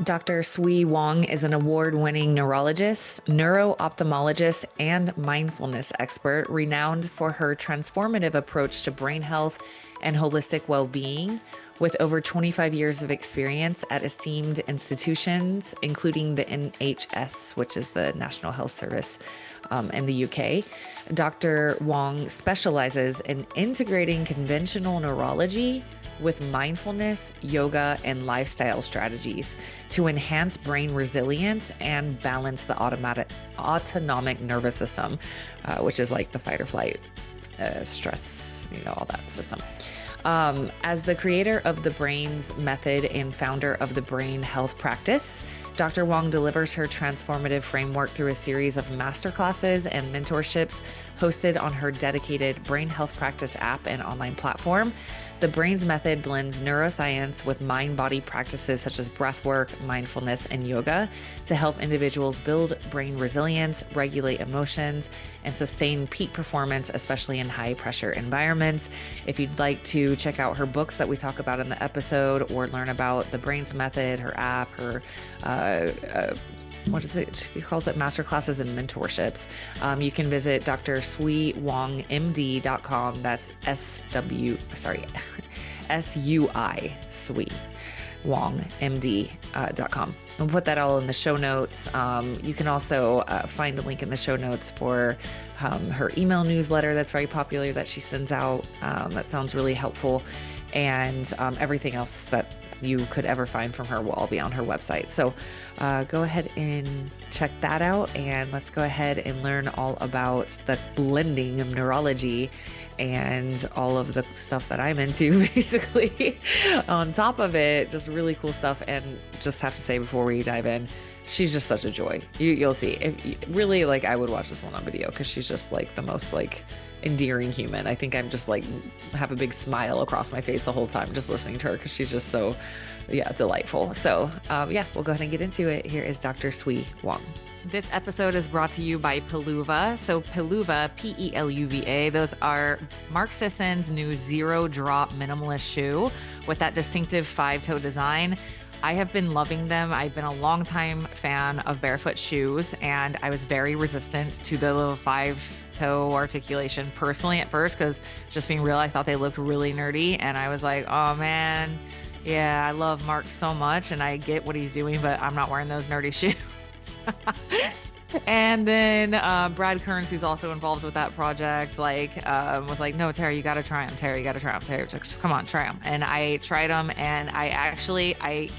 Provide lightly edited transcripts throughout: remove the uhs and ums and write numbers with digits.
Dr. Sui Wong is an award-winning neurologist, neuro-ophthalmologist, and mindfulness expert renowned for her transformative approach to brain health and holistic well-being, with over 25 years of experience at esteemed institutions, including the NHS, which is the National Health Service in the UK. Dr. Wong specializes in integrating conventional neurology with mindfulness, yoga, and lifestyle strategies to enhance brain resilience and balance the autonomic nervous system, which is like the fight or flight, stress, all that system. As the creator of the Brains Method and founder of the Brain Health Practice, Dr. Wong delivers her transformative framework through a series of masterclasses and mentorships hosted on her dedicated Brain Health Practice app and online platform. The Brains Method blends neuroscience with mind-body practices such as breathwork, mindfulness, and yoga to help individuals build brain resilience, regulate emotions, and sustain peak performance, especially in high-pressure environments. If you'd like to check out her books that we talk about in the episode or learn about the Brains Method, her app, her what is it? She calls it masterclasses and mentorships. You can visit drsuiwongmd.com. That's SUI, Sui Wongmd.com. We'll put that all in the show notes. You can also find a link in the show notes for her email newsletter that's very popular that she sends out. That sounds really helpful. And everything else that you could ever find from her will all be on her website. So go ahead and check that out, and let's go ahead and learn all about the blending of neurology and all of the stuff that I'm into, basically. On top of it, just really cool stuff. And just have to say before we dive in, she's just such a joy. You'll see. Really, I would watch this one on video because she's just the most endearing human. I think I'm just have a big smile across my face the whole time just listening to her because she's just so delightful. So we'll go ahead and get into it. Here is Dr. Sui Wong. This episode is brought to you by Peluva. So Peluva, Peluva, those are Mark Sisson's new zero drop minimalist shoe with that distinctive 5-toe design. I have been loving them. I've been a long-time fan of barefoot shoes, and I was very resistant to the little 5-toe articulation personally at first, because just being real, I thought they looked really nerdy, and I was like, oh man, yeah, I love Mark so much, and I get what he's doing, but I'm not wearing those nerdy shoes. And then Brad Kearns, who's also involved with that project, was like, no, Tara, you got to try them. Tara, you got to try them. Tara, just come on, try them. And I tried them, and I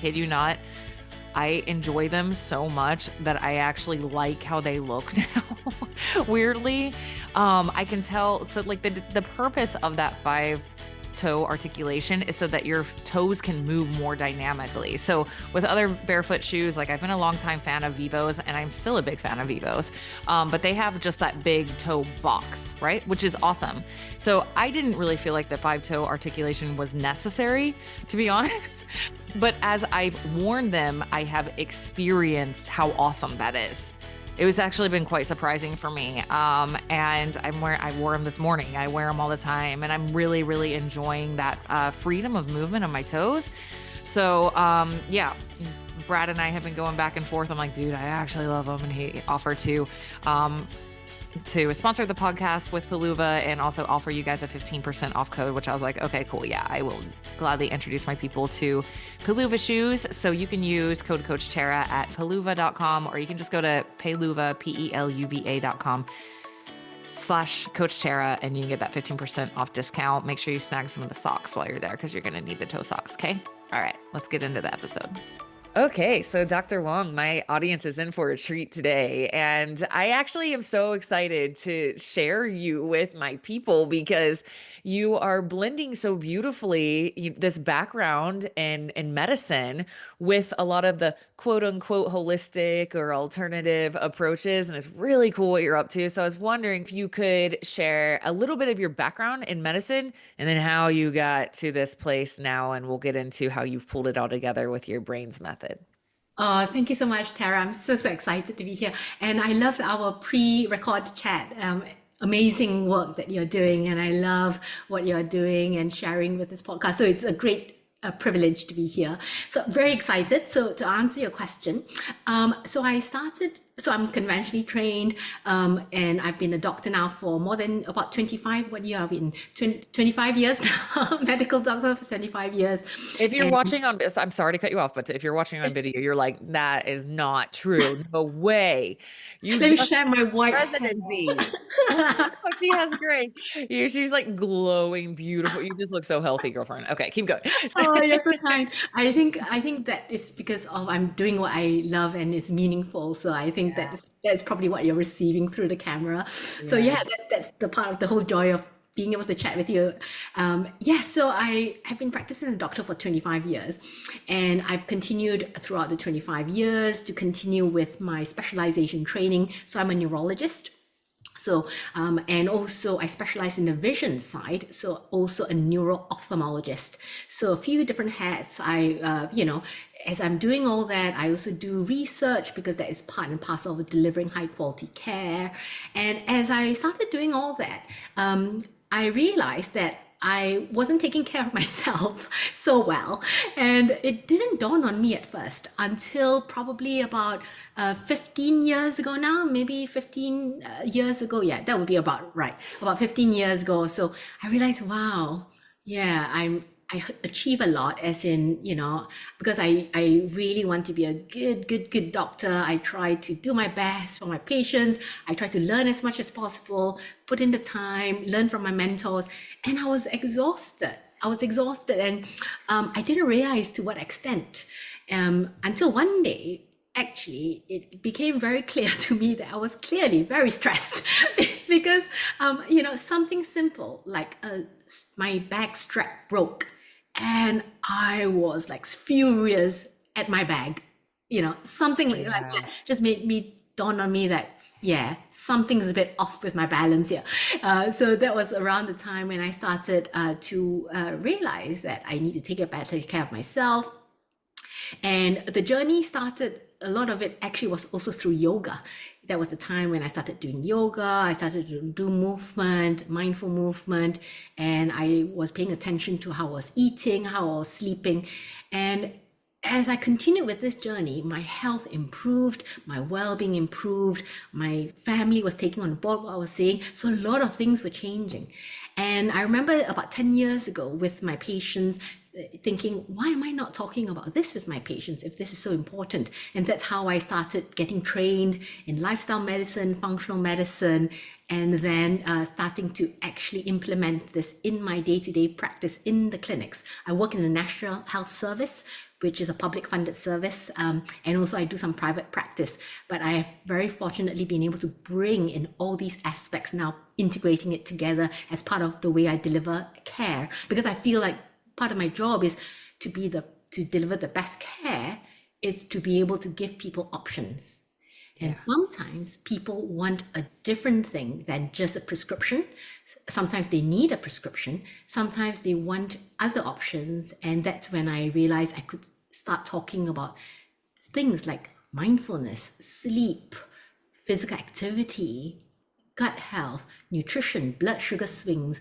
kid you not, I enjoy them so much that I actually like how they look now. Weirdly, I can tell. So the purpose of that 5-toe articulation is so that your toes can move more dynamically. So with other barefoot shoes, I've been a long time fan of Vivos, and I'm still a big fan of Vivos, but they have just that big toe box, right? Which is awesome. So I didn't really feel like the 5-toe articulation was necessary, to be honest. But as I've worn them, I have experienced how awesome that is. It was actually been quite surprising for me. And I wore them this morning. I wear them all the time, and I'm really, really enjoying that freedom of movement of my toes. So Brad and I have been going back and forth. I'm like, dude, I actually love them. And he offered to sponsor the podcast with Peluva and also offer you guys a 15% off code, which I was like, okay, cool. Yeah, I will gladly introduce my people to Peluva shoes. So you can use code Coach Tara at peluva.com, or you can just go to peluva, peluva.com/Coach Tara, and you can get that 15% off discount. Make sure you snag some of the socks while you're there, because you're going to need the toe socks. Okay. All right, let's get into the episode. Okay, so Dr. Wong, my audience is in for a treat today, and I actually am so excited to share you with my people because you are blending so beautifully this background in medicine with a lot of the quote unquote holistic or alternative approaches, and it's really cool what you're up to. So I was wondering if you could share a little bit of your background in medicine and then how you got to this place now, and we'll get into how you've pulled it all together with your Brains Method. Thank you so much, Tara. I'm so excited to be here. And I love our pre-record chat. Amazing work that you're doing. And I love what you're doing and sharing with this podcast. So it's a great a privilege to be here. So very excited. So to answer your question, so I'm conventionally trained, and I've been a doctor now for more than about 25, what year have I been? 25 years now, medical doctor for 25 years. If you're And watching on this, I'm sorry to cut you off, but if you're watching on video, you're like, that is not true. No way. You let me just share my white hair. presidency. Oh, she has grace. She's like glowing, beautiful. You just look so healthy, girlfriend. Okay, keep going. Oh, you're so kind. I think that is because of I'm doing what I love and it's meaningful. So I think Yeah. that's probably what you're receiving through the camera. So Yeah. yeah, that's the part of the whole joy of being able to chat with you. Yeah, so I have been practicing as a doctor for 25 years, and I've continued throughout the 25 years to continue with my specialization training. So I'm a neurologist. So, and also I specialize in the vision side, so also a neuro-ophthalmologist. So a few different hats. As I'm doing all that, I also do research because that is part and parcel of delivering high quality care. And as I started doing all that, I realized that I wasn't taking care of myself so well. And it didn't dawn on me at first until probably about 15 years ago now, maybe 15 years ago. Yeah, that would be about right. About 15 years ago. So I realized, wow, yeah, I achieve a lot, as in, because I really want to be a good doctor. I try to do my best for my patients. I try to learn as much as possible, put in the time, learn from my mentors. And I was exhausted. And I didn't realize to what extent, until one day, actually, it became very clear to me that I was clearly very stressed because, something simple like my bag strap broke, and I was like furious at my bag. Something like Yeah. that just made me dawn on me that, yeah, something's a bit off with my balance here. So that was around the time when I started to realize that I need to take a better care of myself. And the journey started, a lot of it actually was also through yoga. That was the time when I started doing yoga. I started to do movement, mindful movement, and I was paying attention to how I was eating, how I was sleeping. And as I continued with this journey, my health improved, my well-being improved, my family was taking on board what I was saying. So a lot of things were changing. And I remember about 10 years ago with my patients, thinking, why am I not talking about this with my patients if this is so important? And that's how I started getting trained in lifestyle medicine, functional medicine, and then starting to actually implement this in my day-to-day practice in the clinics. I work in the National Health Service, which is a public funded service, and also I do some private practice. But I have very fortunately been able to bring in all these aspects now, integrating it together as part of the way I deliver care, because I feel like part of my job is to deliver the best care, is to be able to give people options. And Yeah. sometimes people want a different thing than just a prescription. Sometimes they need a prescription. Sometimes they want other options. And that's when I realized I could start talking about things like mindfulness, sleep, physical activity, gut health, nutrition, blood sugar swings,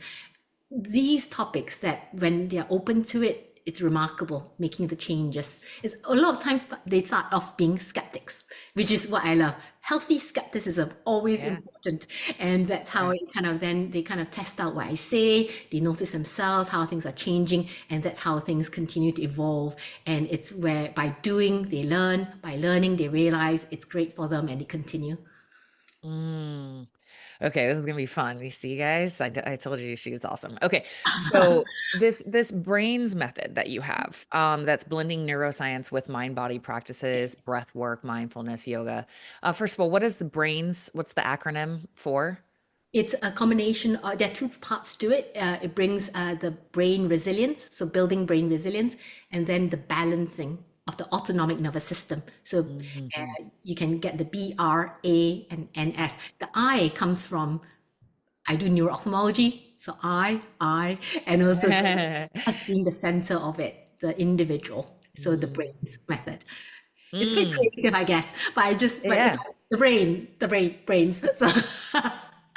these topics that when they're open to it, it's remarkable making the changes. It's a lot of times they start off being skeptics, which is what I love. Healthy skepticism, always Yeah. important. And that's how Yeah. it kind of then they kind of test out what I say, they notice themselves, how things are changing, and that's how things continue to evolve. And it's where by doing, they learn, by learning, they realize it's great for them and they continue. Mm. Okay, this is gonna be fun. You see, guys, I told you she was awesome. Okay, so this brains method that you have, that's blending neuroscience with mind body practices, breath work, mindfulness, yoga. First of all, what is the brains? What's the acronym for? It's a combination. There are two parts to it. It brings the brain resilience, so building brain resilience, and then the balancing of the autonomic nervous system. So Mhm. you can get the B, R, A, and NS. The I comes from, I do neuro-ophthalmology, so and also the us being the center of it, the individual. So the Mm. brains method. It's a bit Mm. creative, I guess, but but it's Yeah. like brains. So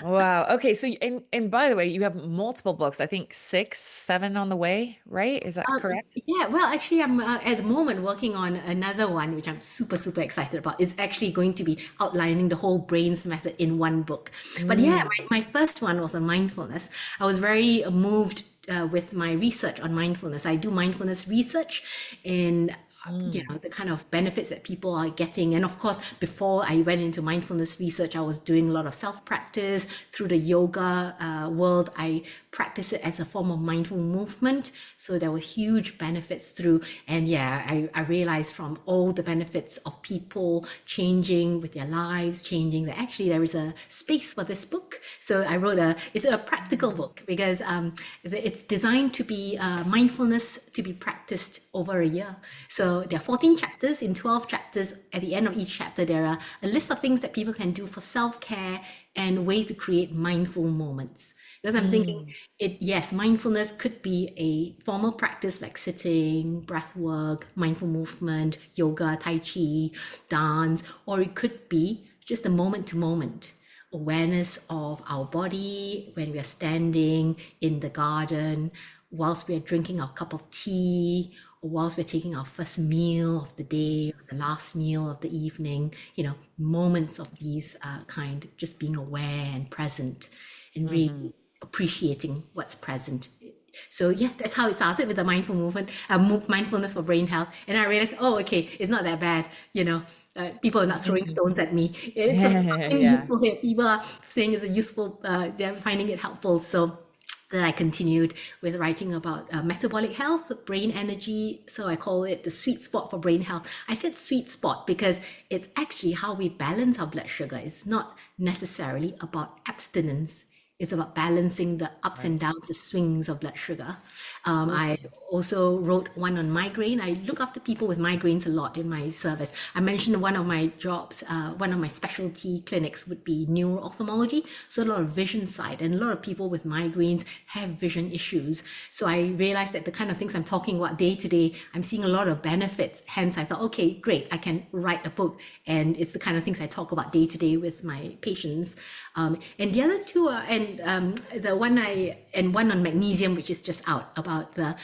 Wow. Okay. So, and by the way, you have multiple books. I think six, seven on the way, right? Is that correct? Yeah, well, actually, I'm at the moment working on another one, which I'm super, super excited about. It's actually going to be outlining the whole brains method in one book. But yeah, Mm, my first one was on mindfulness. I was very moved with my research on mindfulness. I do mindfulness research in mm, the kind of benefits that people are getting. And of course, before I went into mindfulness research, I was doing a lot of self practice through the yoga world. I practice it as a form of mindful movement, so there were huge benefits through. And yeah, I realized from all the benefits of people changing with their lives, changing, that actually there is a space for this book. So I wrote it's a practical book because it's designed to be mindfulness to be practiced over a year. So there are 14 chapters. In 12 chapters, at the end of each chapter, there are a list of things that people can do for self-care and ways to create mindful moments. Because I'm thinking mm, yes, mindfulness could be a formal practice like sitting, breath work, mindful movement, yoga, tai chi, dance, or it could be just a moment to moment awareness of our body when we are standing in the garden, whilst we are drinking our cup of tea, or whilst we're taking our first meal of the day, or the last meal of the evening, moments of these kind, just being aware and present and hmm. really appreciating what's present. So yeah, that's how it started with the mindful movement, mindfulness for brain health. And I realized, oh, okay, it's not that bad. People are not throwing stones at me. It's something Yeah. useful here. People are saying it's a useful. They're finding it helpful. So then I continued with writing about metabolic health, brain energy. So I call it the sweet spot for brain health. I said sweet spot because it's actually how we balance our blood sugar. It's not necessarily about abstinence. It's about balancing the ups Right. and downs, the swings of blood sugar. I Okay. also wrote one on migraine. I look after people with migraines a lot in my service. I mentioned one of my jobs, one of my specialty clinics would be neuro-ophthalmology. So a lot of vision side, and a lot of people with migraines have vision issues. So I realized that the kind of things I'm talking about day to day, I'm seeing a lot of benefits. Hence, I thought, okay, great, I can write a book. And it's the kind of things I talk about day to day with my patients. And the other two are, and one on magnesium, which is just out about the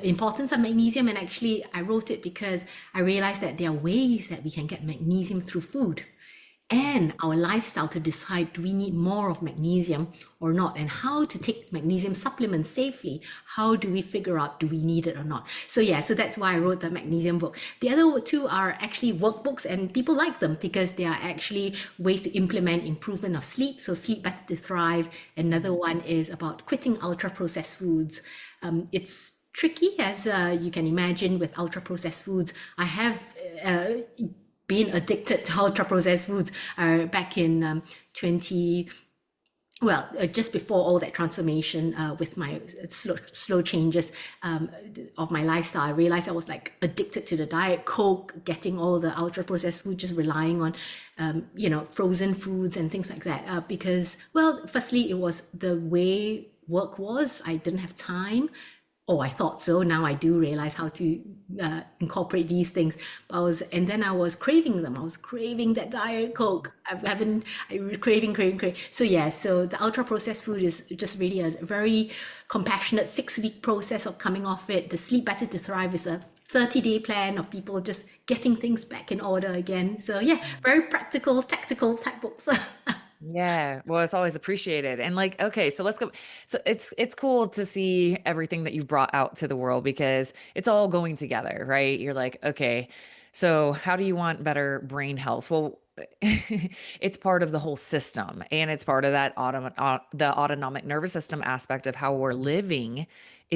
importance of magnesium. And actually, I wrote it because I realized that there are ways that we can get magnesium through food and our lifestyle to decide, do we need more of magnesium or not, and how to take magnesium supplements safely. How do we figure out, do we need it or not? So yeah, so that's why I wrote the magnesium book. The other two are actually workbooks, and people like them because they are actually ways to implement improvement of sleep. So sleep better to thrive. Another one is about quitting ultra processed foods. It's tricky, as you can imagine, with ultra processed foods. I have uh, been addicted to ultra processed foods back in 20, just before all that transformation with my slow changes of my lifestyle. I realized I was like addicted to the diet Coke, getting all the ultra processed food, just relying on frozen foods and things like that, because, well, firstly, it was the way work was. I didn't have time. Oh, I thought so. Now I do realize how to incorporate these things. And then I was craving them. I was craving that Diet Coke. I was craving. So yeah, so the ultra processed food is just really a very compassionate 6-week process of coming off it. The Sleep Better to Thrive is a 30-day plan of people just getting things back in order again. So yeah, very practical, tactical type books. Yeah, well, it's always appreciated. And like, okay, so let's go. So it's cool to see everything that you've brought out to the world because it's all going together, right? You're like, okay, so how do you want better brain health? Well, it's part of the whole system, and it's part of that the autonomic nervous system aspect of how we're living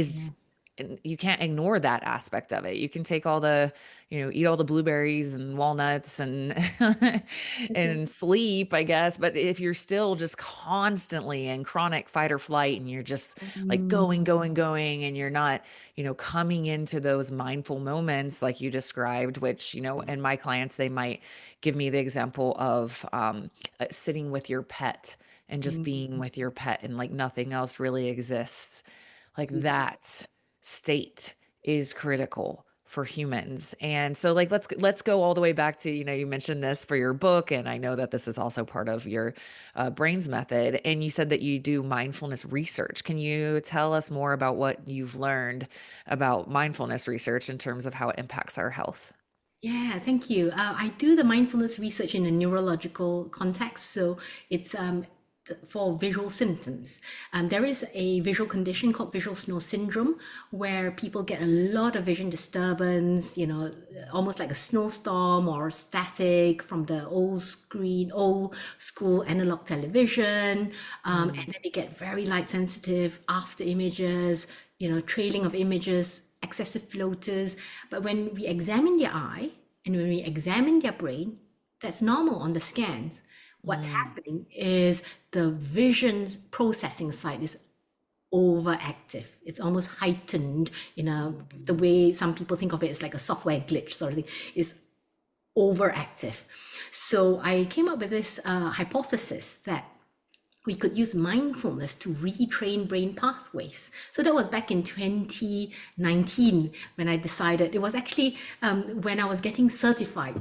Yeah. is and you can't ignore that aspect of it. You can take all the, eat all the blueberries and walnuts and and sleep, I guess. But if you're still just constantly in chronic fight or flight and you're just like Mm, going, and you're not, coming into those mindful moments like you described, which, and my clients, they might give me the example of sitting with your pet and just mm, being with your pet and like nothing else really exists. Like beautiful. that state is critical for humans. And so like let's go all the way back to, you mentioned this for your book, and I know that this is also part of your brains method, and you said that you do mindfulness research. Can you tell us more about what you've learned about mindfulness research in terms of how it impacts our health? Yeah, thank you. I do the mindfulness research in a neurological context, so it's for visual symptoms. There is a visual condition called visual snow syndrome where people get a lot of vision disturbance, almost like a snowstorm or static from the old screen, old school analog television. And then they get very light sensitive after images, trailing of images, excessive floaters. But when we examine their eye and when we examine their brain, that's normal on the scans. What's Mm. happening is the vision processing side is overactive. It's almost heightened in the way some people think of it as like a software glitch sort of thing. It's overactive. So I came up with this hypothesis that we could use mindfulness to retrain brain pathways. So that was back in 2019 when I decided. It was actually when I was getting certified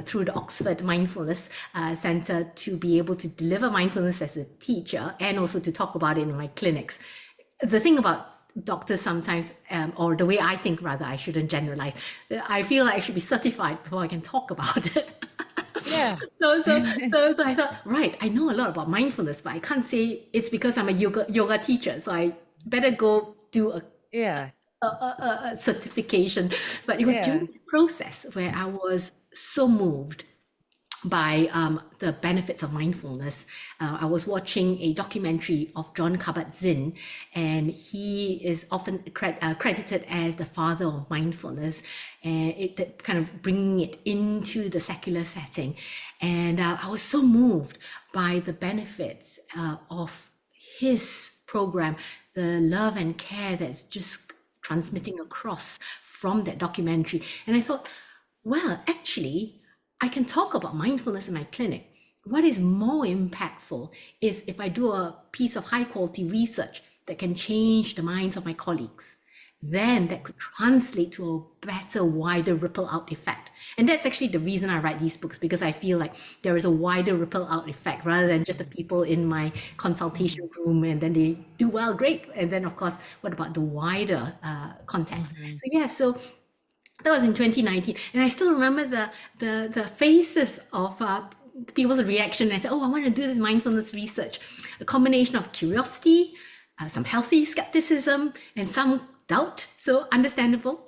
through the Oxford Mindfulness Center to be able to deliver mindfulness as a teacher and also to talk about it in my clinics. The thing about doctors sometimes, or the way I think rather, I shouldn't generalize. I feel like I should be certified before I can talk about it. Yeah. So I thought, right, I know a lot about mindfulness, but I can't say it's because I'm a yoga teacher. So I better go do Yeah. a certification. But it was during Yeah. the process where I was so moved by the benefits of mindfulness. I was watching a documentary of John Kabat-Zinn, and he is often credited as the father of mindfulness, and it kind of bringing it into the secular setting. And I was so moved by the benefits of his program, the love and care that's just transmitting across from that documentary. And I thought, well, actually, I can talk about mindfulness in my clinic. What is more impactful is if I do a piece of high quality research that can change the minds of my colleagues, then that could translate to a better, wider ripple out effect. And that's actually the reason I write these books, because I feel like there is a wider ripple out effect rather than just the people in my consultation room and then they do well, great. And then, of course, what about the wider context? Mhm. So, yeah, so that was in 2019, and I still remember the faces of people's reaction. I said, "Oh, I want to do this mindfulness research." A combination of curiosity, some healthy skepticism, and some doubt. So understandable.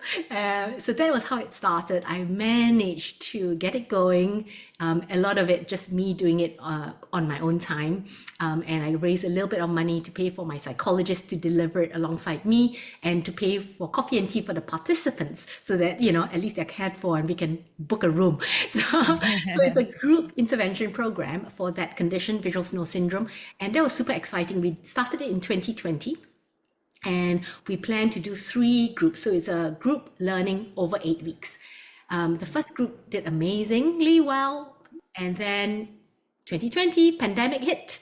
So that was how it started. I managed to get it going. A lot of it just me doing it on my own time. And I raised a little bit of money to pay for my psychologist to deliver it alongside me and to pay for coffee and tea for the participants so that, at least they're cared for and we can book a room. So it's a group intervention program for that condition, visual snow syndrome. And that was super exciting. We started it in 2020. And we plan to do 3 groups. So it's a group learning over 8 weeks. The first group did amazingly well. And then 2020, pandemic hit.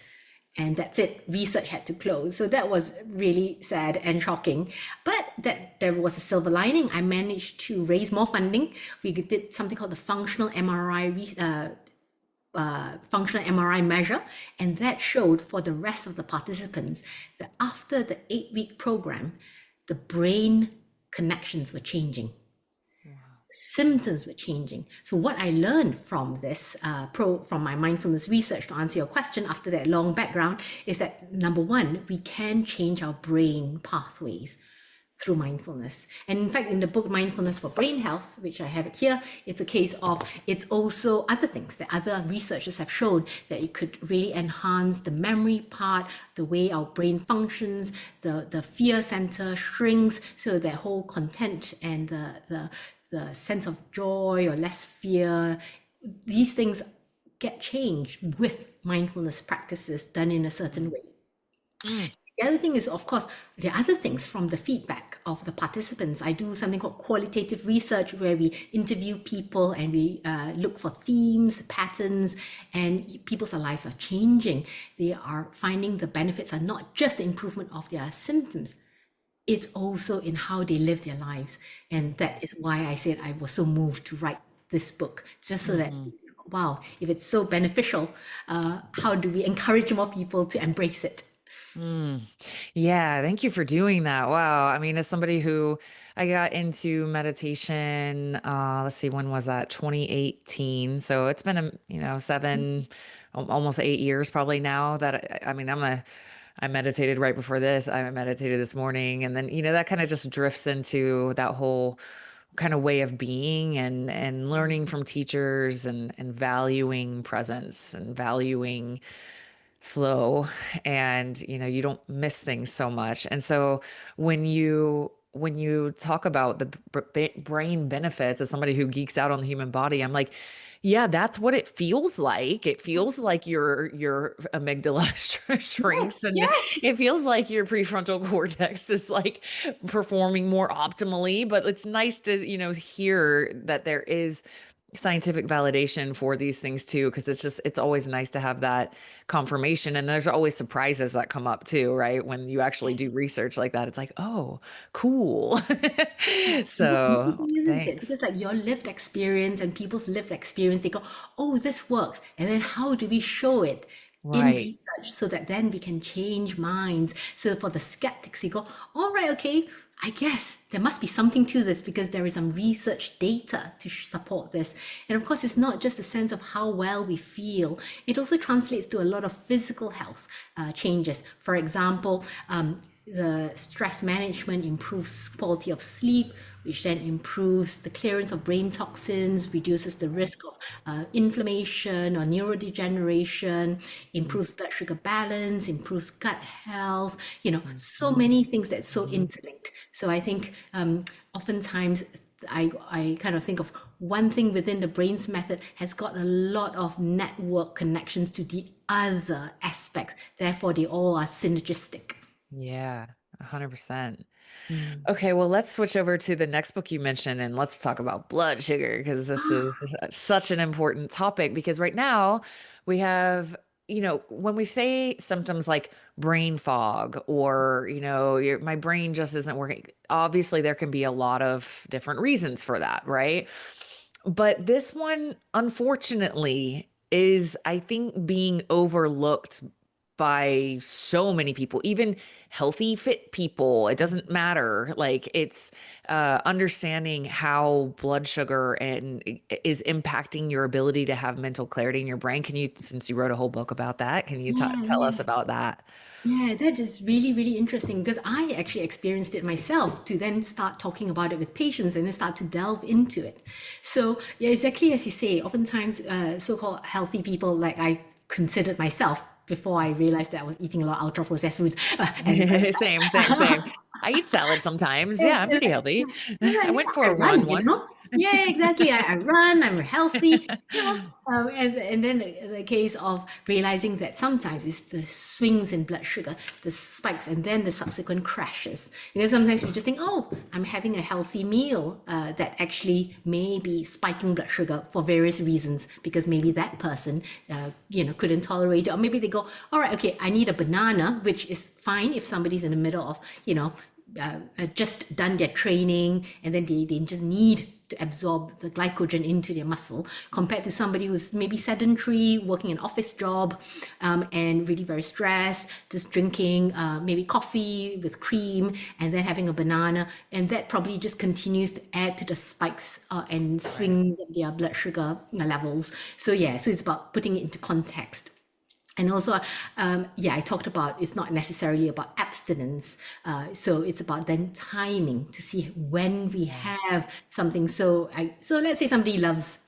And that's it. Research had to close. So that was really sad and shocking. But that there was a silver lining. I managed to raise more funding. We did something called the functional MRI measure, and that showed for the rest of the participants that after the 8-week program, the brain connections were changing, symptoms were changing. So what I learned from this from my mindfulness research, to answer your question after that long background, is that number one, we can change our brain pathways through mindfulness. And in fact, in the book Mindfulness for Brain Health, which I have it here, it's a case of, it's also other things that other researchers have shown that it could really enhance the memory part, the way our brain functions, the fear center shrinks, so that whole content and the sense of joy or less fear, these things get changed with mindfulness practices done in a certain way. Mm. The other thing is, of course, there are other things from the feedback of the participants. I do something called qualitative research where we interview people and we look for themes, patterns, and people's lives are changing. They are finding the benefits are not just the improvement of their symptoms, it's also in how they live their lives. And that is why I said I was so moved to write this book, just so that, Mhm. wow, if it's so beneficial, how do we encourage more people to embrace it? Mm. Yeah, thank you for doing that. Wow. I mean, as somebody who I got into meditation, let's see, when was that? 2018. So it's been seven, almost 8 years probably now that I mean, I meditated right before this. I meditated this morning, and then, that kind of just drifts into that whole kind of way of being and learning from teachers and valuing presence and valuing slow, and you don't miss things so much. And so when you talk about the brain benefits, as somebody who geeks out on the human body, I'm like, yeah, that's what it feels like. It feels like your amygdala shrinks, and Yes. it feels like your prefrontal cortex is like performing more optimally. But it's nice to hear that there is scientific validation for these things too, because it's always nice to have that confirmation. And there's always surprises that come up too, right? When you actually do research like that, it's like, oh, cool. And that's So amazing, isn't it? thanks. Because like your lived experience and people's lived experience, they go, oh, this works. And then how do we show it in Right. research so that then we can change minds? So for the skeptics, you go, all right, okay, I guess there must be something to this because there is some research data to support this. And of course, it's not just a sense of how well we feel, it also translates to a lot of physical health changes. For example, the stress management improves quality of sleep, which then improves the clearance of brain toxins, reduces the risk of inflammation or neurodegeneration, improves blood sugar balance, improves gut health, so many things that's so Mhm. interlinked. So I think oftentimes I kind of think of one thing within the brains method has got a lot of network connections to the other aspects. Therefore, they all are synergistic. Yeah, 100%. Mm. Okay, well, let's switch over to the next book you mentioned, and let's talk about blood sugar, because this is such an important topic. Because right now we have, when we say symptoms like brain fog, or, my brain just isn't working, obviously there can be a lot of different reasons for that, right? But this one, unfortunately, is, I think, being overlooked by so many people, even healthy, fit people. It doesn't matter. Like, it's understanding how blood sugar and is impacting your ability to have mental clarity in your brain. Can you, since you wrote a whole book about that, can you Yeah, tell yeah. us about that? Yeah, that is really, really interesting because I actually experienced it myself to then start talking about it with patients and then start to delve into it. So, yeah, exactly as you say, oftentimes so-called healthy people, like I considered myself before I realized that I was eating a lot of ultra-processed foods and Same, same, same. I eat salad sometimes. yeah, Yeah, I'm pretty healthy. I yeah, went for I a run run, once. Yeah, exactly. I run, I'm healthy, and then the case of realizing that sometimes it's the swings in blood sugar, the spikes, and then the subsequent crashes. Because sometimes we just think, oh, I'm having a healthy meal that actually may be spiking blood sugar for various reasons, because maybe that person, couldn't tolerate it, or maybe they go, all right, okay, I need a banana, which is fine if somebody's in the middle of, just done their training and then they just need to absorb the glycogen into their muscle compared to somebody who's maybe sedentary, working an office job, and really very stressed, just drinking maybe coffee with cream and then having a banana. And that probably just continues to add to the spikes and Right. swings of their blood sugar levels. So, yeah, so it's about putting it into context. And also, yeah, I talked about it's not necessarily about abstinence. So it's about then timing to see when we Yeah. have something. So let's say somebody loves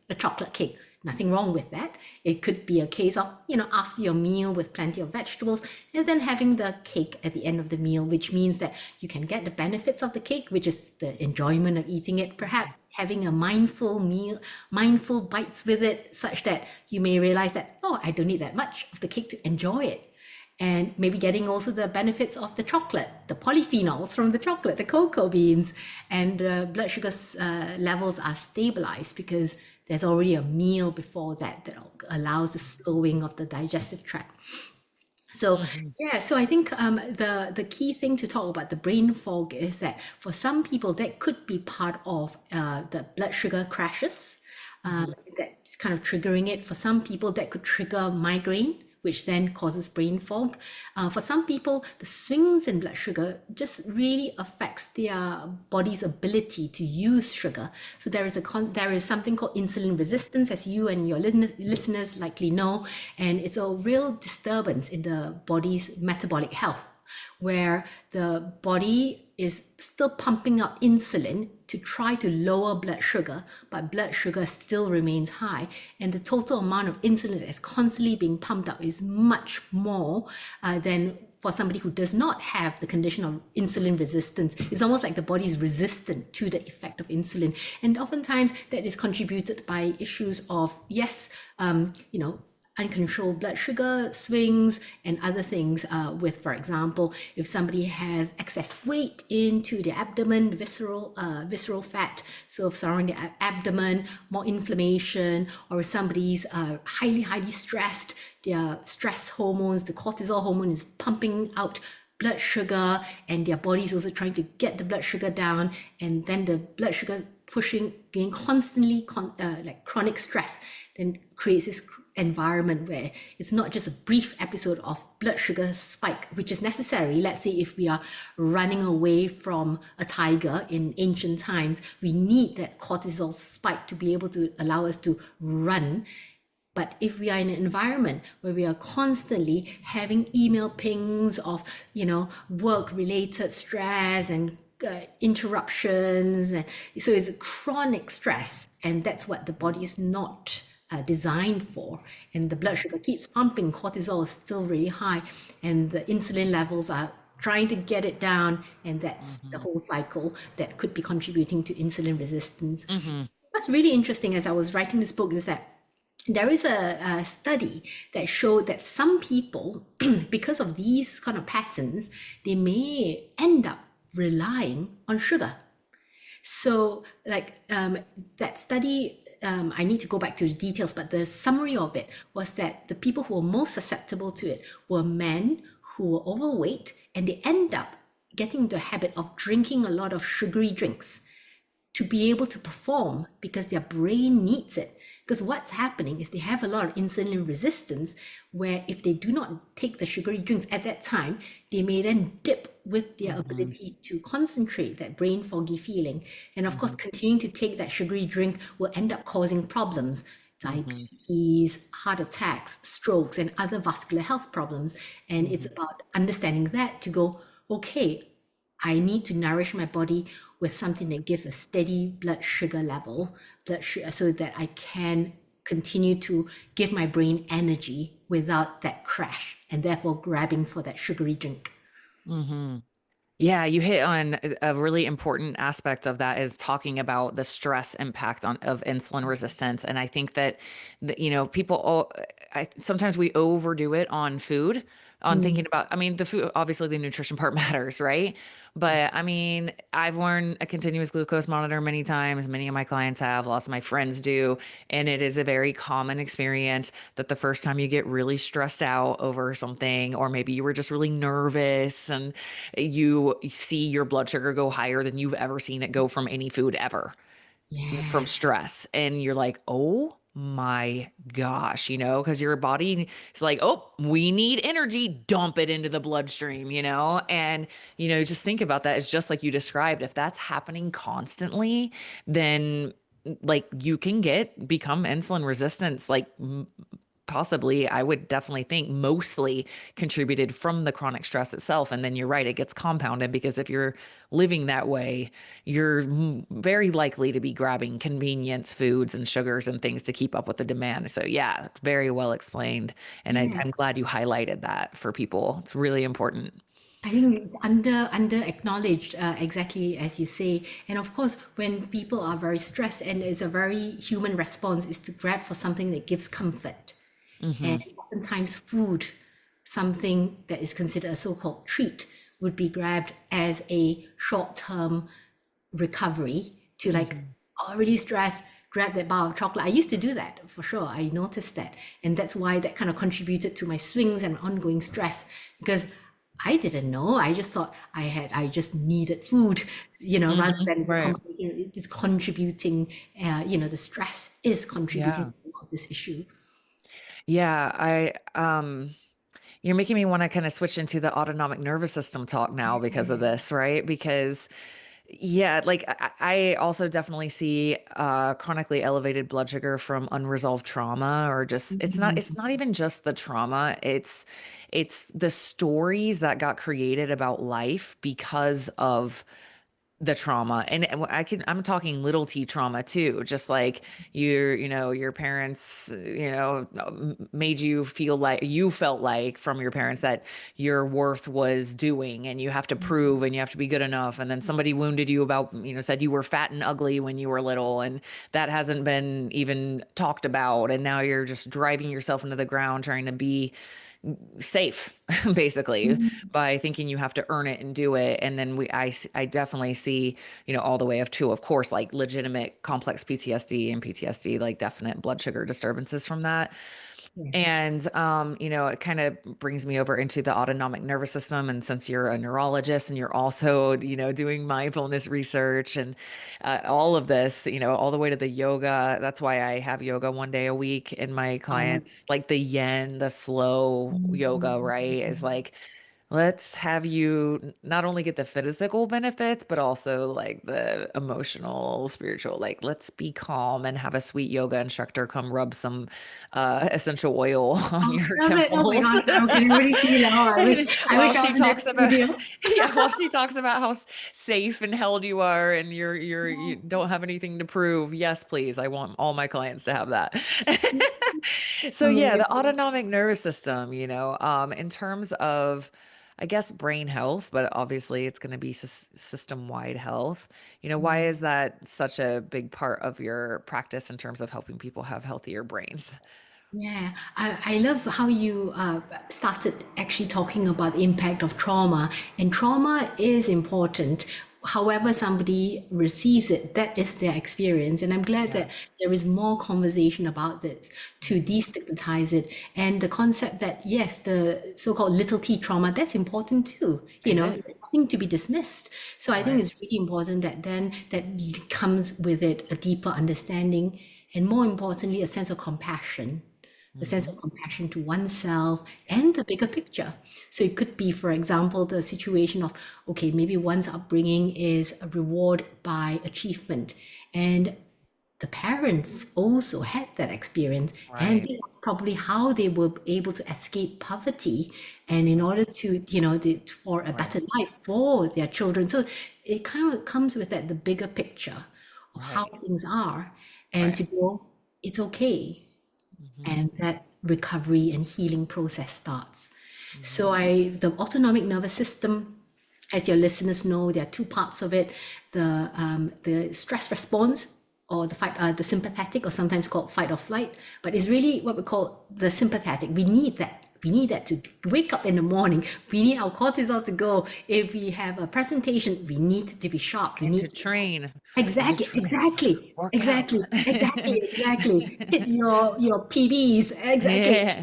a chocolate cake. Nothing wrong with that. It could be a case of, after your meal with plenty of vegetables, and then having the cake at the end of the meal, which means that you can get the benefits of the cake, which is the enjoyment of eating it, perhaps having a mindful meal, mindful bites with it, such that you may realize that, oh, I don't need that much of the cake to enjoy it. And maybe getting also the benefits of the chocolate, the polyphenols from the chocolate, the cocoa beans, and blood sugar levels are stabilized because there's already a meal before that that allows the slowing of the digestive tract. So Hmm. yeah, so I think the key thing to talk about the brain fog is that for some people that could be part of the blood sugar crashes, Hmm. that's kind of triggering it. For some people that could trigger migraine, which then causes brain fog. For some people, the swings in blood sugar just really affects their body's ability to use sugar. So there is something called insulin resistance, as you and your listeners likely know, and it's a real disturbance in the body's metabolic health, where the body is still pumping out insulin to try to lower blood sugar, but blood sugar still remains high. And the total amount of insulin that is constantly being pumped out is much more than for somebody who does not have the condition of insulin resistance. It's almost like the body is resistant to the effect of insulin. And oftentimes that is contributed by issues of, yes, uncontrolled blood sugar swings and other things with, for example, if somebody has excess weight into the abdomen, visceral fat, so surrounding the abdomen, more inflammation, or if somebody's highly stressed, their stress hormones, the cortisol hormone is pumping out blood sugar, and their body's also trying to get the blood sugar down, and then the blood sugar pushing, getting constantly like chronic stress, then creates this environment where it's not just a brief episode of blood sugar spike, which is necessary. Let's say if we are running away from a tiger in ancient times, we need that cortisol spike to be able to allow us to run. But if we are in an environment where we are constantly having email pings of, work related stress and interruptions, and so it's a chronic stress, and that's what the body is not designed for. And the blood sugar keeps pumping, cortisol is still really high, and the insulin levels are trying to get it down, and that's the Hmm. whole cycle that could be contributing to insulin resistance. Hmm. What's really interesting as I was writing this book is that there is a study that showed that some people, because of these kind of patterns, they may end up relying on sugar. So, that study, I need to go back to the details, but the summary of it was that the people who were most susceptible to it were men who were overweight, and they end up getting into the habit of drinking a lot of sugary drinks to be able to perform because their brain needs it. Because what's happening is they have a lot of insulin resistance, where if they do not take the sugary drinks at that time, they may then dip with their Hmm. ability to concentrate, that brain foggy feeling. And of course, Hmm. continuing to take that sugary drink will end up causing problems, Hmm. diabetes, heart attacks, strokes, and other vascular health problems. And it's Hmm. about understanding that to go, okay, I need to nourish my body with something that gives a steady blood sugar level, so that I can continue to give my brain energy without that crash, and therefore grabbing for that sugary drink. Hmm. Yeah, you hit on a really important aspect of that is talking about the stress impact of insulin resistance. And I think that, people, sometimes we overdo it on food, on Mm, thinking about, I mean, the food, obviously the nutrition part matters, right? yes. But I mean, I've worn a continuous glucose monitor many times. Many of my clients have, lots of my friends do. And it is a very common experience that the first time you get really stressed out over something, or maybe you were just really nervous and you see your blood sugar go higher than you've ever seen it go from any food ever, from Yeah. stress. And you're like, oh my gosh, because your body is like, oh, we need energy, dump it into the bloodstream, and, just think about that. It's just like you described. If that's happening constantly, then like you can become insulin resistance, like possibly, I would definitely think mostly contributed from the chronic stress itself. And then you're right, it gets compounded because if you're living that way, you're very likely to be grabbing convenience foods and sugars and things to keep up with the demand. So, yeah, very well explained. And Yeah. I'm glad you highlighted that for people. It's really important. I think under acknowledged, exactly as you say. And of course, when people are very stressed, and it's a very human response, is to grab for something that gives comfort. And Hmm. oftentimes, food, something that is considered a so-called treat, would be grabbed as a short-term recovery to, like, Hmm. already stressed, grab that bar of chocolate. I used to do that for sure. I noticed that. And that's why that kind of contributed to my swings and ongoing stress because I didn't know. I just thought I just needed food, rather than it's a Right. combination. It's contributing, the stress is contributing Yeah. to this issue. Yeah. You're making me want to kind of switch into the autonomic nervous system talk now because of this, right? Because yeah, like I also definitely see chronically elevated blood sugar from unresolved trauma or just it's not even just the trauma. It's the stories that got created about life because of the trauma. And I'm talking little t trauma too, just like your parents, made you feel like you felt like from your parents that your worth was doing and you have to prove and you have to be good enough. And then somebody wounded you about, said you were fat and ugly when you were little and that hasn't been even talked about. And now you're just driving yourself into the ground trying to be safe basically by thinking you have to earn it and do it. And then I definitely see, all the way up to, of course, like legitimate complex PTSD and PTSD, like definite blood sugar disturbances from that. Yeah. And, it kind of brings me over into the autonomic nervous system. And since you're a neurologist and you're also, doing mindfulness research and all of this, all the way to the yoga, that's why I have yoga 1 day a week in my Oh, clients, like the yen, the slow yoga, right? Is like, let's have you not only get the physical benefits, but also like the emotional, spiritual. Like, let's be calm and have a sweet yoga instructor come rub some essential oil on oh, your love it. Oh my temples. gosh, I can really see now. And I while wish I she was in that talks about, studio. yeah, while she talks about how safe and held you are and you don't have anything to prove. Yes, please. I want all my clients to have that. So yeah, the Amazing. autonomic nervous system, in terms of, I guess, brain health, but obviously it's going to be system-wide health. Why is that such a big part of your practice in terms of helping people have healthier brains? Yeah, I love how you started actually talking about the impact of trauma. And trauma is important. However, somebody receives it, that is their experience. And I'm glad Yeah. that there is more conversation about this to Hmm. destigmatize it. And the concept that, yes, the so-called little t trauma, that's important too. It It's is. nothing to be dismissed. So I think Right. it's really important that then that comes with it a deeper understanding and more importantly, a sense of compassion, a sense of Hmm. compassion to oneself and Yes. the bigger picture. So it could be, for example, the situation of, okay, maybe one's upbringing is a reward by achievement. And the parents also had that experience. And Right. that's probably how they were able to escape poverty and in order to, for a Right. better life for their children. So it kind of comes with that, the bigger picture of how Right. things are and Right. to go, it's okay, Hmm. and that recovery and healing process starts. So Hmm. the autonomic nervous system, as your listeners know, there are two parts of it: the stress response or the sympathetic, or sometimes called fight or flight. But it's really what we call the sympathetic. We need that. We need that to wake up in the morning. We need our cortisol to go. If we have a presentation, we need to be sharp. We And to need to train and to exactly, train, exactly, work out. exactly, exactly, exactly. Hit your PBs, exactly, Yeah.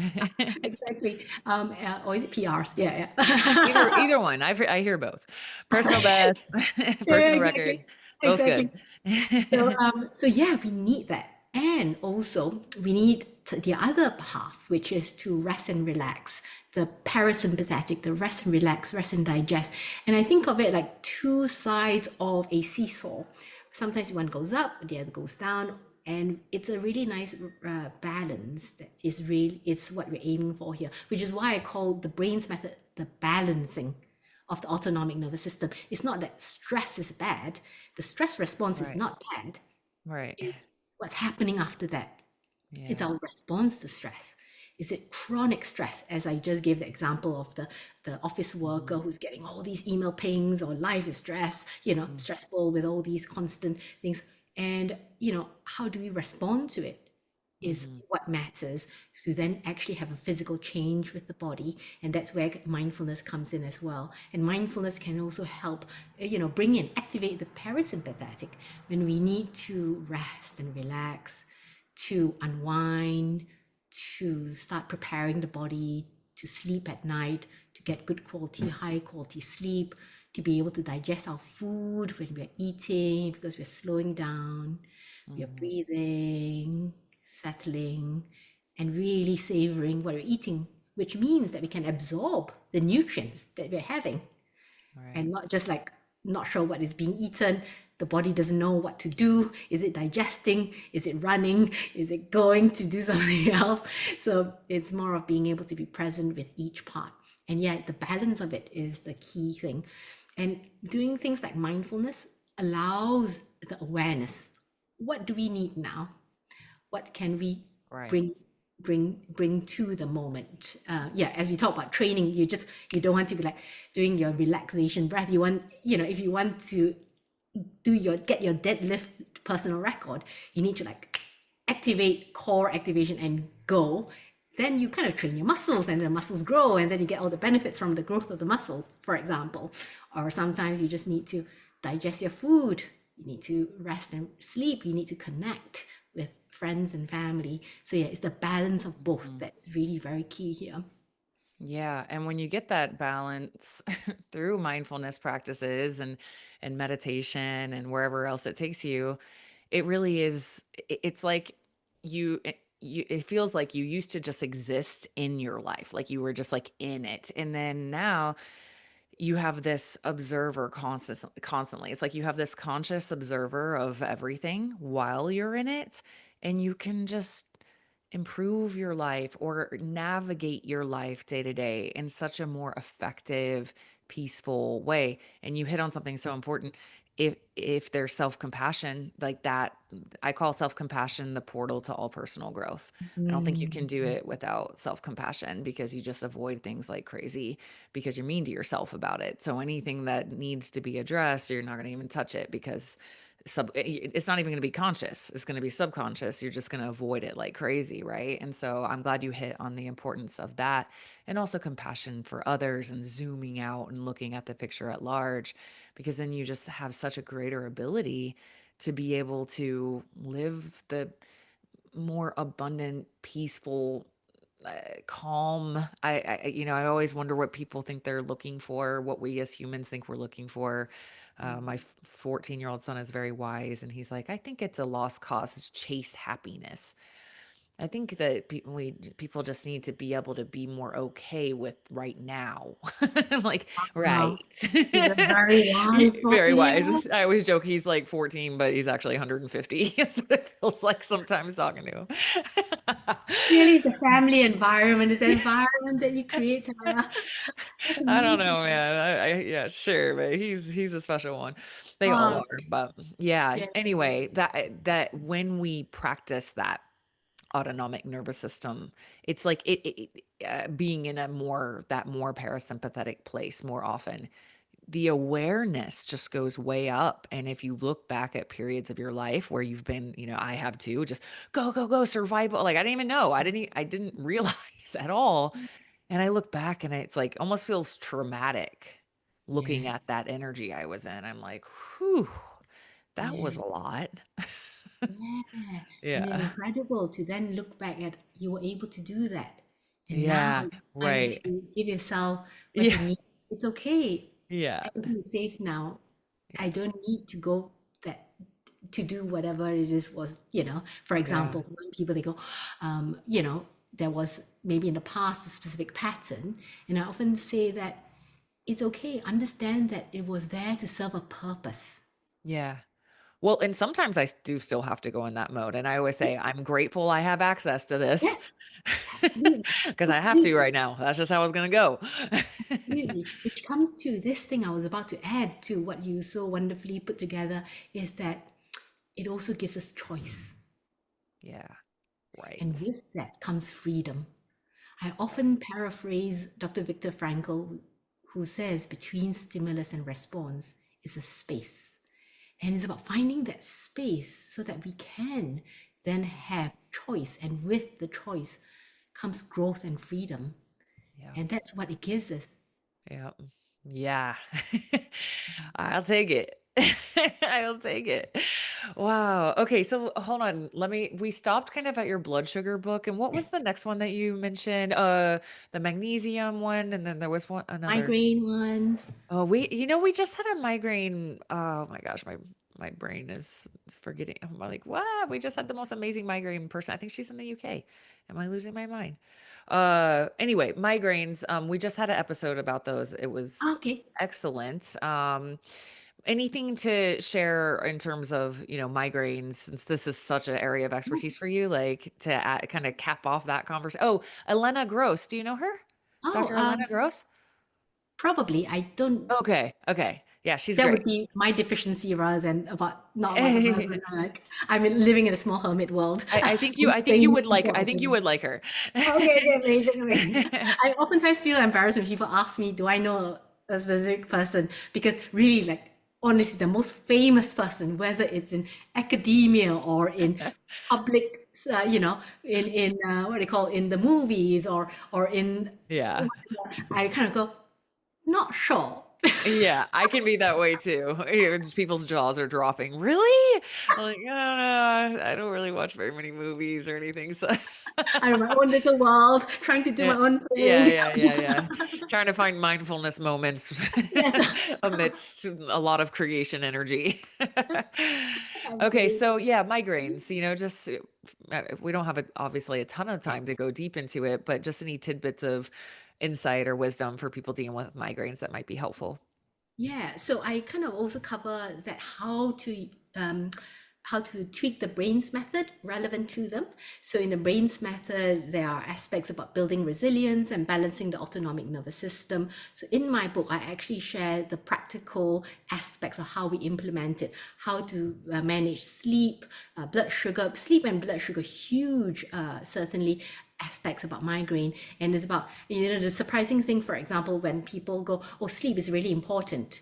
exactly. Or is it PRs? Yeah, yeah. Either one. I hear both. Personal best, Yeah, personal record, exactly, both good. exactly. So yeah, we need that, and also we need the other half, which is to rest and relax. The parasympathetic, the rest and relax, rest and digest. And I think of it like two sides of a seesaw. Sometimes one goes up, the other goes down, and it's a really nice balance that is really it's what we're aiming for here. Which is why I call the brains method the balancing of the autonomic nervous system. It's not that stress is bad. The stress response is Right. not bad. Right. It's what's happening after that. It's Yeah. our response to stress. Is it chronic stress? As I just gave the example of the office worker Hmm. who's getting all these email pings, or life is stressful with all these constant things. And, how do we respond to it? is Hmm. what matters, to then actually have a physical change with the body. And that's where mindfulness comes in as well. And mindfulness can also help, bring in, activate the parasympathetic when we need to rest and relax, to unwind, to start preparing the body to sleep at night, to get good quality, high quality sleep, to be able to digest our food when we're eating because we're slowing down, we are Hmm. breathing, settling, and really savoring what we're eating, which means that we can absorb the nutrients that we're having Right. and not just like not sure what is being eaten. The body doesn't know what to do. Is it digesting? Is it running? Is it going to do something else? So it's more of being able to be present with each part. And yet the balance of it is the key thing. And doing things like mindfulness allows the awareness. What do we need now? What can we Right. bring to the moment? Yeah, as we talk about training, you don't want to be like doing your relaxation breath. You want, if you want to get your deadlift personal record, you need to like activate core activation and go. Then you kind of train your muscles and the muscles grow and then you get all the benefits from the growth of the muscles, for example. Or sometimes you just need to digest your food, you need to rest and sleep, you need to connect with friends and family. So yeah, it's the balance of both Mhm. that's really very key here. Yeah, and when you get that balance through mindfulness practices and meditation and wherever else it takes you, it really is it's like it feels like you used to just exist in your life, like you were just like in it. And then now you have this observer constantly. It's like you have this conscious observer of everything while you're in it, and you can just improve your life or navigate your life day to day in such a more effective, peaceful way. And you hit on something so important. If there's self-compassion like that, I call self-compassion the portal to all personal growth. I don't think you can do Mm, it without self-compassion because you just avoid things like crazy because you're mean to yourself about it. So anything that needs to be addressed, you're not going to even touch it because it's not even going to be conscious. It's going to be subconscious. You're just going to avoid it like crazy, right? And so I'm glad you hit on the importance of that and also compassion for others and zooming out and looking at the picture at large, because then you just have such a greater ability to be able to live the more abundant, peaceful, calm. I always wonder what people think they're looking for, what we as humans think we're looking for. My 14-year-old son is very wise, and he's like, I think it's a lost cause to chase happiness. I think that people just need to be able to be more okay with right now. I'm like, right. wow. He's a very Yeah, wise very 14-year-old. wise. I always joke he's like 14, but he's actually 150. That's what it feels like sometimes talking to him. It's really the family environment, it's the environment that you create, Tara. That's I don't amazing. know, man. Yeah, sure, but he's a special one. They all Oh, are, but yeah. yeah. Anyway, that when we practice that autonomic nervous system, it's like being in a more parasympathetic place more often. The awareness just goes way up. And if you look back at periods of your life where you've been, I have too, just go, go, go, survival. Like I didn't even know. I didn't realize at all. And I look back and it's like almost feels traumatic looking Yeah, at that energy I was in. I'm like, whew, that was yeah, a lot. yeah. And it's Yeah. incredible to then look back at you were able to do that. And now Yeah. it's time Right. to give yourself what Yeah. you need. It's okay. Yeah. Everything is safe now. I don't Yes. need to go that to do whatever it is was, for Yeah. example, some people they go, there was maybe in the past a specific pattern. And I often say that it's okay, understand that it was there to serve a purpose. Yeah. Well, and sometimes I do still have to go in that mode. And I always Yes, say, I'm grateful I have access to this yes, absolutely, because I have to absolutely, right now. That's just how it's going to go. absolutely. Which comes to this thing I was about to add to what you so wonderfully put together is that it also gives us choice. Yeah. And Right. with that comes freedom. I often paraphrase Dr. Viktor Frankl, who says between stimulus and response is a space. And it's about finding that space so that we can then have choice. And with the choice comes growth and freedom. Yeah. And that's what it gives us. Yeah. Yeah. I'll take it. I'll take it. Wow. Okay, so hold on. We stopped kind of at your blood sugar book. And what was Yes. the next one that you mentioned? The magnesium one, and then there was one another. Migraine one. Oh, we just had a migraine. Oh my gosh, my brain is forgetting. I'm like, what? We just had the most amazing migraine person. I think she's in the UK. Am I losing my mind? Anyway, migraines. We just had an episode about those. It was Okay. excellent. Anything to share in terms of, migraines, since this is such an area of expertise for you, like to kind of cap off that conversation. Oh, Elena Gross. Do you know her? Oh, Dr. Elena Gross? probably. I don't. Okay. Okay. Yeah, she's That great. would be my deficiency rather than not about the person. Like I'm living in a small hermit world. I Most think you famous would like people I I think you don't. would like her. Okay, okay, amazing, amazing. I oftentimes feel embarrassed when people ask me, "Do I know a specific person?" Because really, like honestly, the most famous person, whether it's in academia or in public, what they call in the movies or in, Yeah. I kind of go, not sure. Yeah, I can be that way too. Just people's jaws are dropping. Really? I'm like, I don't know. I don't really watch very many movies or anything. So I'm in my own little world, trying to do my yeah. own Yeah, thing. yeah, yeah, yeah. Trying to find mindfulness moments Yes, amidst a lot of creation energy. Okay, absolutely. so yeah, migraines, just we don't have obviously a ton of time to go deep into it, but just any tidbits of insight or wisdom for people dealing with migraines that might be helpful. Yeah, so I kind of also cover that how to tweak the brains method relevant to them. So in the brains method, there are aspects about building resilience and balancing the autonomic nervous system. So in my book, I actually share the practical aspects of how we implement it, how to manage sleep, blood sugar, sleep and blood sugar, huge, certainly aspects about migraine. And it's about, the surprising thing, for example, when people go, oh, sleep is really important,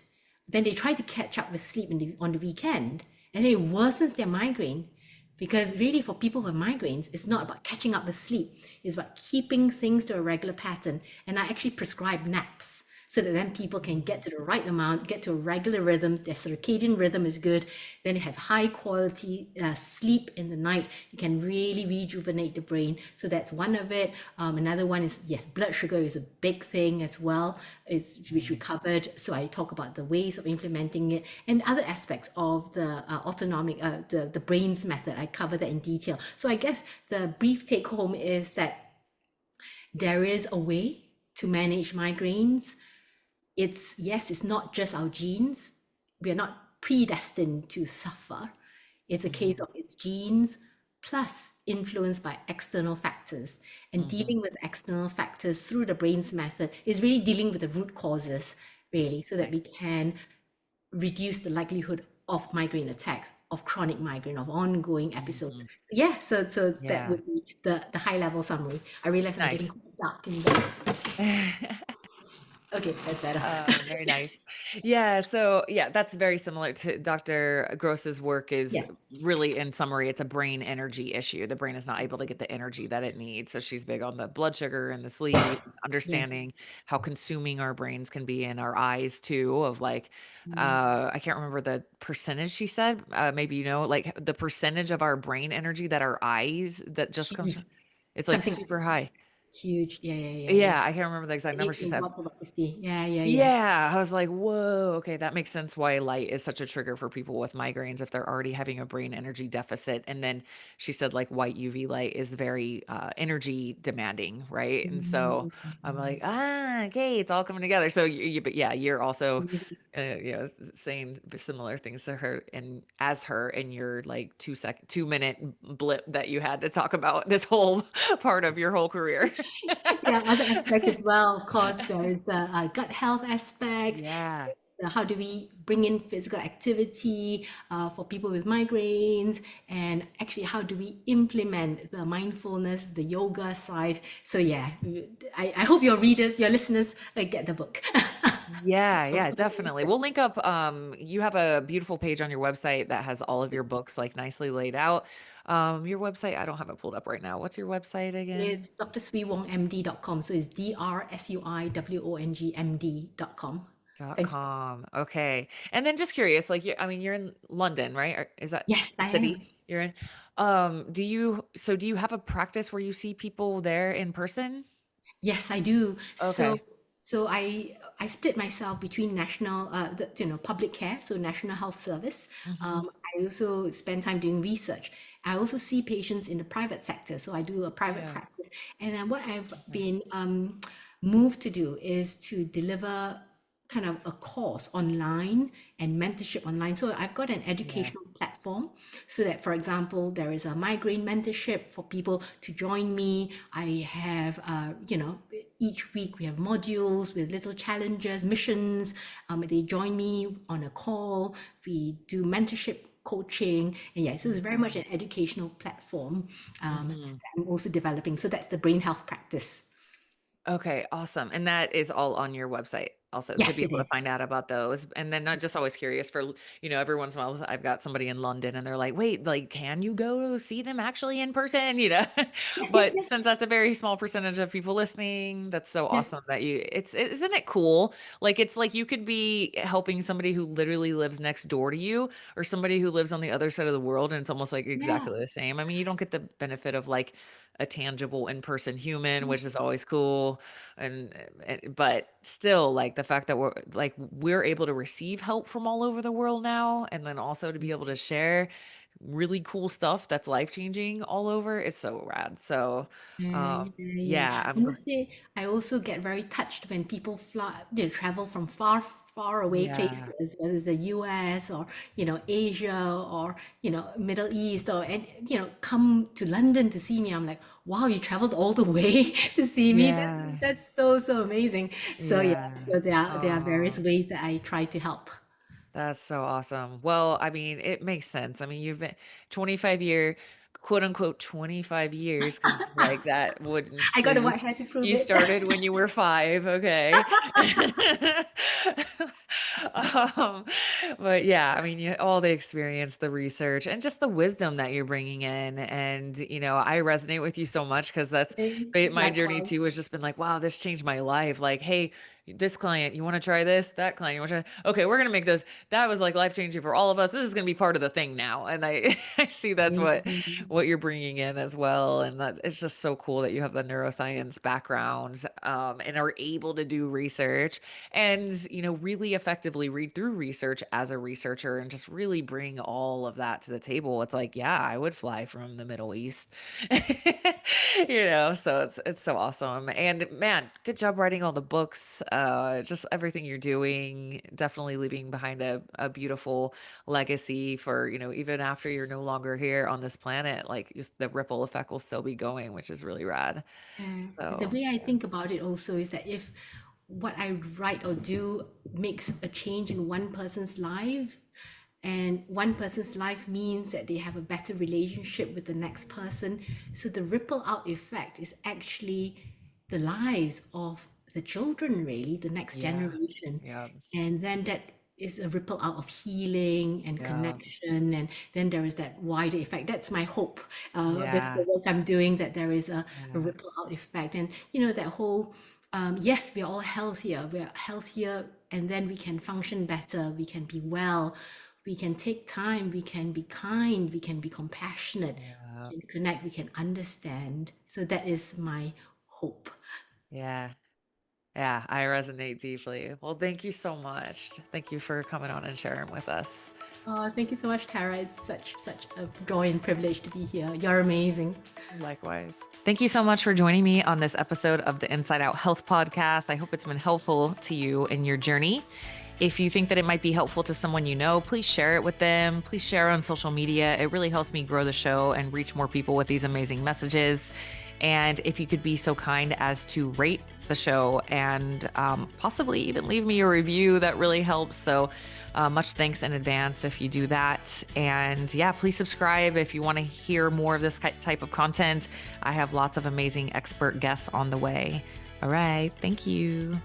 then they try to catch up with sleep on the weekend, and it worsens their migraine. Because really, for people with migraines, it's not about catching up with sleep, it's about keeping things to a regular pattern. And I actually prescribe naps so that then people can get to the right amount, get to regular rhythms, their circadian rhythm is good, then they have high quality sleep in the night. You can really rejuvenate the brain. So that's one of it. Another one is, yes, blood sugar is a big thing as well, which we covered. So I talk about the ways of implementing it and other aspects of the autonomic, the brains method. I cover that in detail. So I guess the brief take home is that there is a way to manage migraines. It's not just our genes. We are not predestined to suffer. It's a case Mhm, of it's genes plus influenced by external factors. And mhm. dealing with external factors through the brains method is really dealing with the root causes, really, so that we Nice. can reduce the likelihood of migraine attacks, of chronic migraine, of ongoing episodes. Mhm. So yeah, so that Yeah. would be the high level summary. I realize I'm getting Nice. quite dark in the okay, that's better. Very nice. Yeah, so yeah, that's very similar to Dr. Gross's work is Yes. really in summary, it's a brain energy issue. The brain is not able to get the energy that it needs. So she's big on the blood sugar and the sleep, Yes. understanding how consuming our brains can be in our eyes too, of like Mm. I can't remember the percentage she said. Maybe like the percentage of our brain energy that our eyes that just comes from Huge. it's like Something like super high. huge. Yeah, yeah, yeah, yeah. Yeah, I can't remember the exact number It she can go said. up to about 50. Yeah, yeah, yeah. Yeah, I was like, "Whoa, okay, that makes sense why light is such a trigger for people with migraines if they're already having a brain energy deficit." And then she said like white UV light is very energy demanding, right? And so I'm like, Mhm. okay, it's all coming together. So but yeah, you're also Mhm. saying similar things to her and as her in your like 2-minute blip that you had to talk about this whole part of your whole career. Yeah, other aspects as well. Of course, there is the gut health aspect. Yeah. How do we bring in physical activity for people with migraines? And actually, how do we implement the mindfulness, the yoga side? So, yeah, I hope your readers, your listeners get the book. Yeah, yeah, definitely. We'll link up, you have a beautiful page on your website that has all of your books, like, nicely laid out. Your website, I don't have it pulled up right now. What's your website again? It's drsuiwongmd.com. So it's drsuiwongmd.com. Thank you. .com. Okay. And then just curious, like, I mean, you're in London, right? Or is that Yes, the I city am. you're in? Do you have a practice where you see people there in person? Yes, I do. So, Okay. so I split myself between public care, so National Health Service. Mhm. I also spend time doing research. I also see patients in the private sector, so I do a private Yeah. practice. And then what I've Okay. been moved to do is to deliver kind of a course online and mentorship online. So I've got an Yeah. educational platform so that, for example, there is a migraine mentorship for people to join me. I have, each week we have modules with little challenges, missions. They join me on a call. We do mentorship coaching. And yeah, so it's very much Mhm. an educational platform Mhm. that I'm also developing. So that's the brain health practice. Okay, awesome. And that is all on your website also to Yes, be it able to is. find out about those. And then not just always curious for, every once in a while I've got somebody in London and they're like, wait, like, can you go see them actually in person? Yes, yes, But yes, since that's a very small percentage of people listening, that's so yes. awesome that isn't it cool? Like, it's like you could be helping somebody who literally lives next door to you or somebody who lives on the other side of the world. And it's almost like Yeah. exactly the same. I mean, you don't get the benefit of like a tangible in-person human, which is always cool and but still like the fact that we're able to receive help from all over the world now and then also to be able to share really cool stuff that's life-changing all over, it's so rad. So Yeah, um yeah, yeah. yeah, I must say, I also get very touched when people travel from far, far away yeah, places, whether it's the US or, Asia or, Middle East or, and, come to London to see me. I'm like, wow, you traveled all the way to see me. yeah, That's so, so amazing. So yeah, yeah. so there are various Oh, ways that I try to help. that's so awesome. Well, I mean, it makes sense. I mean, you've been 25-year, quote unquote, 25 years, because like that wouldn't, I so got a white hair to prove you it. started when you were 5, okay. Um, but yeah, I mean, all the experience, the research, and just the wisdom that you're bringing in. And, I resonate with you so much because my journey Likewise. too has just been like, wow, this changed my life. Like, hey, this client, you want to try this? That client, you want to try? Okay, we're going to make this. That was like life changing for all of us. This is going to be part of the thing now. And I, I see that's what you're bringing in as well. And that it's just so cool that you have the neuroscience background, and are able to do research and, really effectively read through research as a researcher and just really bring all of that to the table. It's like, yeah, I would fly from the Middle East. So it's so awesome. And man, good job writing all the books. Just everything you're doing, definitely leaving behind a beautiful legacy for, even after you're no longer here on this planet, like just the ripple effect will still be going, which is really rad. The So way I yeah. think about it also is that if what I write or do makes a change in one person's life, and one person's life means that they have a better relationship with the next person, so the ripple out effect is actually the lives of the children, really, the next Yeah. generation. Yeah. And then that is a ripple out of healing and Yeah. connection. And then there is that wider effect. That's my hope with the Yeah. work I'm doing, that there is a Yeah. ripple out effect. And, that whole, yes, we're all healthier. We're healthier, and then we can function better. We can be well. We can take time. We can be kind. We can be compassionate. Yeah. We can connect. We can understand. So that is my hope. Yeah. Yeah. I resonate deeply. Well, thank you so much. Thank you for coming on and sharing with us. Oh, thank you so much, Tara. It's such a joy and privilege to be here. You're amazing. Likewise. Thank you so much for joining me on this episode of the Inside Out Health Podcast. I hope it's been helpful to you in your journey. If you think that it might be helpful to someone you know, please share it with them. Please share on social media. It really helps me grow the show and reach more people with these amazing messages. And if you could be so kind as to rate the show and possibly even leave me a review, that really helps. So much thanks in advance if you do that. And yeah, please subscribe if you want to hear more of this type of content. I have lots of amazing expert guests on the way. All right. Thank you.